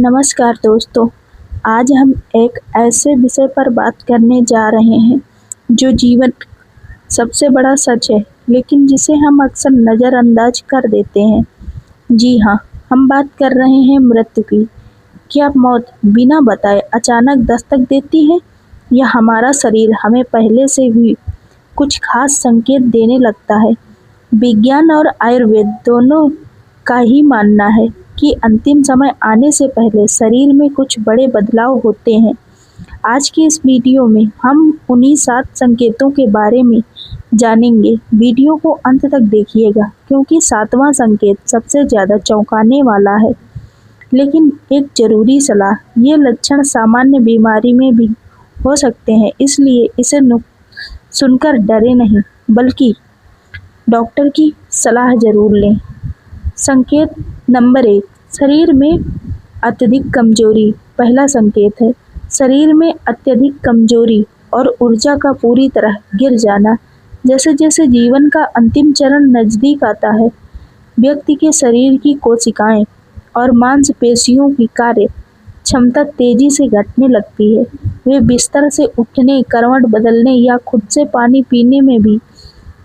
नमस्कार दोस्तों। आज हम एक ऐसे विषय पर बात करने जा रहे हैं जो जीवन सबसे बड़ा सच है, लेकिन जिसे हम अक्सर नज़रअंदाज कर देते हैं। जी हाँ, हम बात कर रहे हैं मृत्यु की। क्या मौत बिना बताए अचानक दस्तक देती है, या हमारा शरीर हमें पहले से भी कुछ खास संकेत देने लगता है? विज्ञान और आयुर्वेद दोनों का ही मानना है कि अंतिम समय आने से पहले शरीर में कुछ बड़े बदलाव होते हैं। आज की इस वीडियो में हम उन्हीं 7 संकेतों के बारे में जानेंगे। वीडियो को अंत तक देखिएगा, क्योंकि 7वां संकेत सबसे ज़्यादा चौंकाने वाला है। लेकिन एक ज़रूरी सलाह, ये लक्षण सामान्य बीमारी में भी हो सकते हैं, इसलिए इसे सुनकर डरे नहीं, बल्कि डॉक्टर की सलाह ज़रूर लें। संकेत नंबर 1, शरीर में अत्यधिक कमजोरी। पहला संकेत है शरीर में अत्यधिक कमजोरी और ऊर्जा का पूरी तरह गिर जाना। जैसे जैसे जीवन का अंतिम चरण नज़दीक आता है, व्यक्ति के शरीर की कोशिकाएं और मांसपेशियों की कार्य क्षमता तेजी से घटने लगती है। वे बिस्तर से उठने, करवट बदलने या खुद से पानी पीने में भी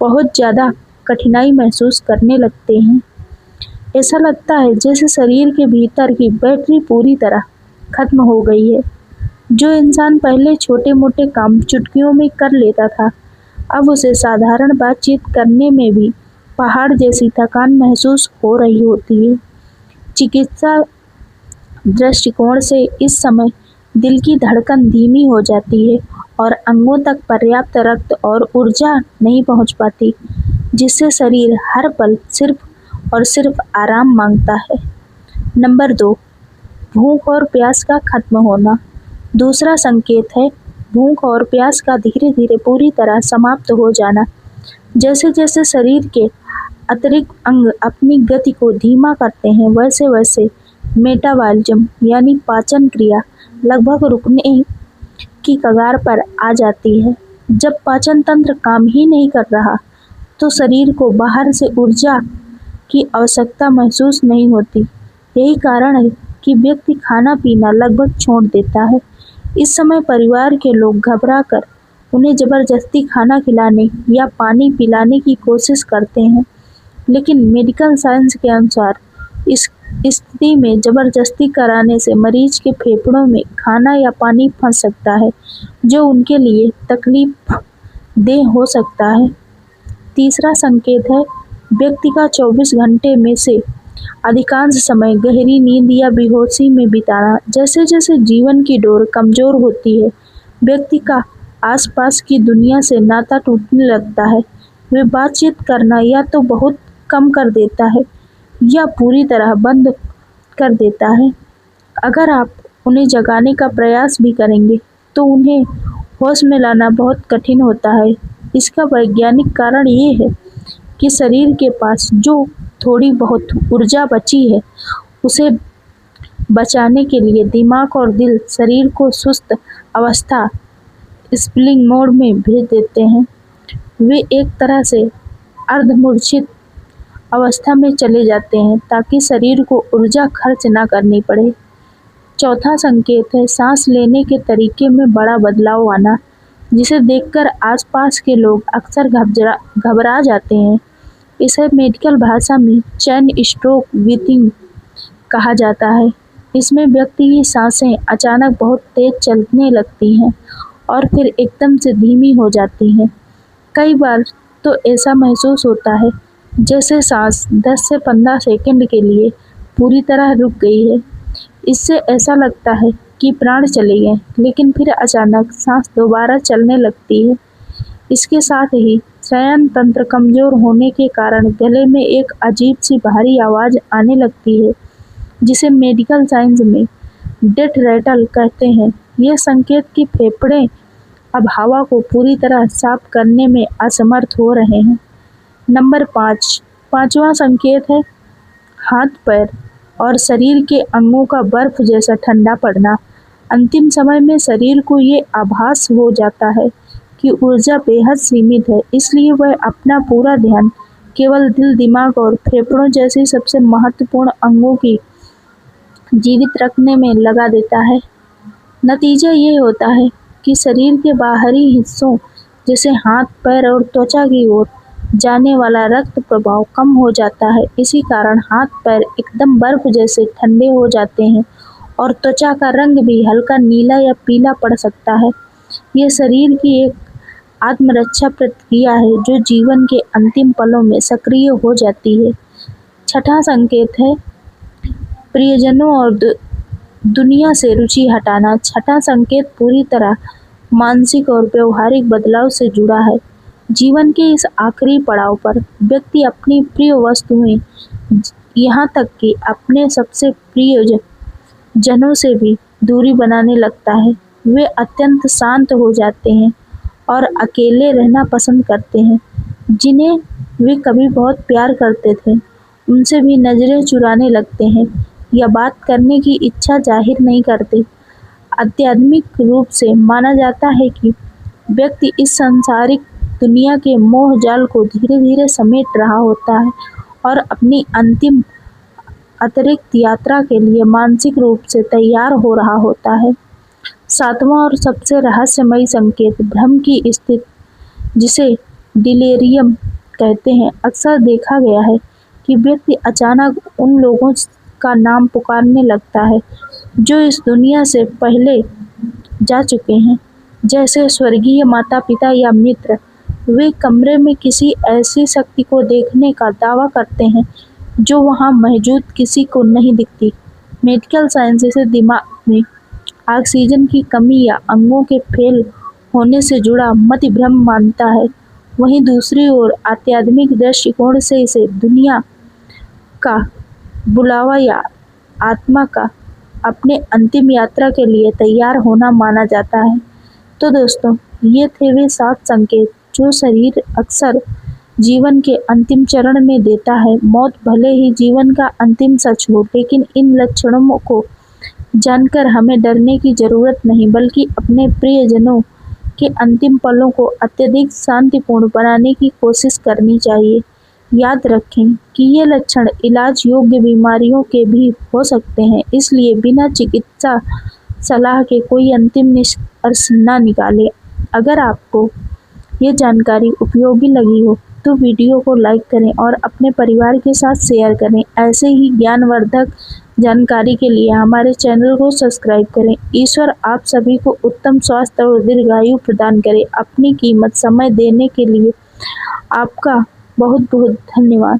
बहुत ज़्यादा कठिनाई महसूस करने लगते हैं। ऐसा लगता है जैसे शरीर के भीतर की बैटरी पूरी तरह खत्म हो गई है। जो इंसान पहले छोटे मोटे काम चुटकियों में कर लेता था, अब उसे साधारण बातचीत करने में भी पहाड़ जैसी थकान महसूस हो रही होती है। चिकित्सा दृष्टिकोण से इस समय दिल की धड़कन धीमी हो जाती है और अंगों तक पर्याप्त रक्त और ऊर्जा नहीं पहुंच पाती, जिससे शरीर हर पल सिर्फ और सिर्फ आराम मांगता है। नंबर 2, भूख और प्यास का खत्म होना। दूसरा संकेत है भूख और प्यास का धीरे धीरे पूरी तरह समाप्त हो जाना। जैसे जैसे शरीर के अतिरिक्त अंग अपनी गति को धीमा करते हैं, वैसे वैसे मेटाबॉलिज्म यानी पाचन क्रिया लगभग रुकने की कगार पर आ जाती है। जब पाचन तंत्र काम ही नहीं कर रहा, तो शरीर को बाहर से ऊर्जा की आवश्यकता महसूस नहीं होती। यही कारण है कि व्यक्ति खाना पीना लगभग छोड़ देता है। इस समय परिवार के लोग घबराकर उन्हें जबरदस्ती खाना खिलाने या पानी पिलाने की कोशिश करते हैं, लेकिन मेडिकल साइंस के अनुसार इस स्थिति में जबरदस्ती कराने से मरीज के फेफड़ों में खाना या पानी फंस सकता है, जो उनके लिए तकलीफ देह हो सकता है। तीसरा संकेत है व्यक्ति का 24 घंटे में से अधिकांश समय गहरी नींद या बेहोशी में बिताना। जैसे जैसे जीवन की डोर कमजोर होती है, व्यक्ति का आसपास की दुनिया से नाता टूटने लगता है। वे बातचीत करना या तो बहुत कम कर देता है या पूरी तरह बंद कर देता है। अगर आप उन्हें जगाने का प्रयास भी करेंगे, तो उन्हें होश में लाना बहुत कठिन होता है। इसका वैज्ञानिक कारण ये है कि शरीर के पास जो थोड़ी बहुत ऊर्जा बची है, उसे बचाने के लिए दिमाग और दिल शरीर को सुस्त अवस्था स्लीपिंग मोड में भेज देते हैं। वे एक तरह से अर्धमूर्छित अवस्था में चले जाते हैं, ताकि शरीर को ऊर्जा खर्च ना करनी पड़े। चौथा संकेत है सांस लेने के तरीके में बड़ा बदलाव आना, जिसे देखकर आसपास के लोग अक्सर घबरा जाते हैं। इसे मेडिकल भाषा में चेन स्ट्रोक ब्रीथिंग कहा जाता है। इसमें व्यक्ति की सांसें अचानक बहुत तेज चलने लगती हैं और फिर एकदम से धीमी हो जाती हैं। कई बार तो ऐसा महसूस होता है जैसे सांस 10 से 15 सेकंड के लिए पूरी तरह रुक गई है। इससे ऐसा लगता है कि प्राण चले गए, लेकिन फिर अचानक सांस दोबारा चलने लगती है। इसके साथ ही श्वसन तंत्र कमजोर होने के कारण गले में एक अजीब सी भारी आवाज़ आने लगती है, जिसे मेडिकल साइंस में डेथ रैटल कहते हैं। ये संकेत कि फेफड़े अब हवा को पूरी तरह साफ करने में असमर्थ हो रहे हैं। नंबर 5, पांचवा संकेत है हाथ पैर और शरीर के अंगों का बर्फ जैसा ठंडा पड़ना। अंतिम समय में शरीर को ये आभास हो जाता है कि ऊर्जा बेहद सीमित है, इसलिए वह अपना पूरा ध्यान केवल दिल, दिमाग और फेफड़ों जैसे सबसे महत्वपूर्ण अंगों की जीवित रखने में लगा देता है। नतीजा ये होता है कि शरीर के बाहरी हिस्सों जैसे हाथ, पैर और त्वचा की ओर जाने वाला रक्त प्रवाह कम हो जाता है। इसी कारण हाथ पैर एकदम बर्फ जैसे ठंडे हो जाते हैं और त्वचा का रंग भी हल्का नीला या पीला पड़ सकता है। ये शरीर की एक आत्मरक्षा प्रतिक्रिया है जो जीवन के अंतिम पलों में सक्रिय हो जाती है। छठा संकेत है प्रियजनों और दुनिया से रुचि हटाना। छठा संकेत पूरी तरह मानसिक और व्यवहारिक बदलाव से जुड़ा है। जीवन के इस आखिरी पड़ाव पर व्यक्ति अपनी प्रिय वस्तुएं, यहाँ तक कि अपने सबसे प्रिय जनों से भी दूरी बनाने लगता है। वे अत्यंत शांत हो जाते हैं और अकेले रहना पसंद करते हैं। जिन्हें वे कभी बहुत प्यार करते थे, उनसे भी नजरें चुराने लगते हैं या बात करने की इच्छा जाहिर नहीं करते। आध्यात्मिक रूप से माना जाता है कि व्यक्ति इस सांसारिक दुनिया के मोह जाल को धीरे धीरे समेट रहा होता है और अपनी अंतिम अतिरिक्त यात्रा के लिए मानसिक रूप से तैयार हो रहा होता है। सातवां और सबसे रहस्यमयी संकेत भ्रम की स्थिति, जिसे डिलेरियम कहते हैं। अक्सर देखा गया है कि व्यक्ति अचानक उन लोगों का नाम पुकारने लगता है जो इस दुनिया से पहले जा चुके हैं, जैसे स्वर्गीय माता पिता या मित्र। वे कमरे में किसी ऐसी शक्ति को देखने का दावा करते हैं जो वहां मौजूद किसी को नहीं दिखती। मेडिकल साइंस से दिमाग में ऑक्सीजन की कमी या अंगों के फेल होने से जुड़ा मति भ्रम मानता है। वहीं दूसरी ओर आध्यात्मिक दृष्टिकोण से इसे दुनिया का बुलावा या आत्मा का अपने अंतिम यात्रा के लिए तैयार होना माना जाता है। तो दोस्तों, ये थे वे 7 संकेत जो शरीर अक्सर जीवन के अंतिम चरण में देता है। मौत भले ही जीवन का अंतिम सच हो, लेकिन इन लक्षणों को जानकर हमें डरने की जरूरत नहीं, बल्कि अपने प्रियजनों के अंतिम पलों को अत्यधिक शांतिपूर्ण बनाने की कोशिश करनी चाहिए। याद रखें कि ये लक्षण इलाज योग्य बीमारियों के भी हो सकते हैं, इसलिए बिना चिकित्सा सलाह के कोई अंतिम निष्कर्ष न निकालें। अगर आपको ये जानकारी उपयोगी लगी हो तो वीडियो को लाइक करें और अपने परिवार के साथ शेयर करें। ऐसे ही ज्ञानवर्धक जानकारी के लिए हमारे चैनल को सब्सक्राइब करें। ईश्वर आप सभी को उत्तम स्वास्थ्य और दीर्घायु प्रदान करे। अपनी कीमत समय देने के लिए आपका बहुत बहुत धन्यवाद।